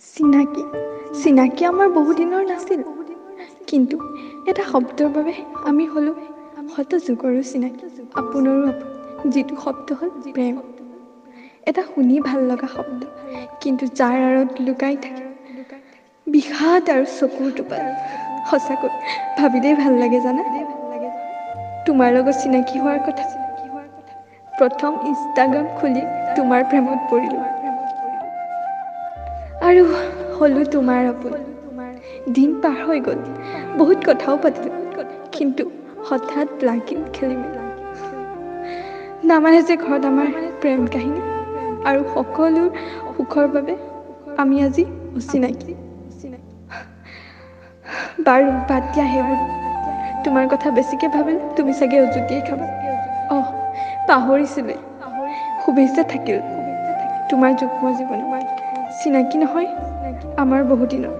চিনাকি চিনাকি আমাৰ বহুদিনৰ নাছিল, কিন্তু এটা শব্দৰ বাবে আমি হলো হয়তো যুগৰো চিনাকি, আপোনৰো আপোন, যিটো শব্দ হ'ল প্ৰেম। এটা শুনি ভাল লগা শব্দ, কিন্তু যাৰ আঁৰত লুকাই থাকে বিষাদ আৰু চকুৰ টোপাল। সঁচাকৈ ভাবিলেই ভাল লাগে জানা। তোমাৰ লগত চিনাকি হোৱাৰ কথা, প্ৰথম ইনষ্টাগ্ৰাম খুলি তোমাৰ প্ৰেমত পৰিলো আৰু হলো তোমাৰ আপোন। দিন পাৰ হৈ গ'ল, বহুত কথাও পাতিলো, কিন্তু হঠাৎ লাগিল খেলিমেলি। নামানে যে ঘৰত আমাৰ প্ৰেম কাহিনী, আৰু সকলো সুখৰ বাবে আমি আজি অচিনাকি। বাৰু বাদ দিয়া সেইবোৰ, তোমাৰ কথা বেছিকে ভাবিলে তুমি চাগে উজুতিয়ে খাবা। পাহৰিছিলোৱে, শুভেচ্ছা থাকিল তোমাৰ যুগ্ম জীৱনত। চিনাকি নহয় আমাৰ বহুদিনৰ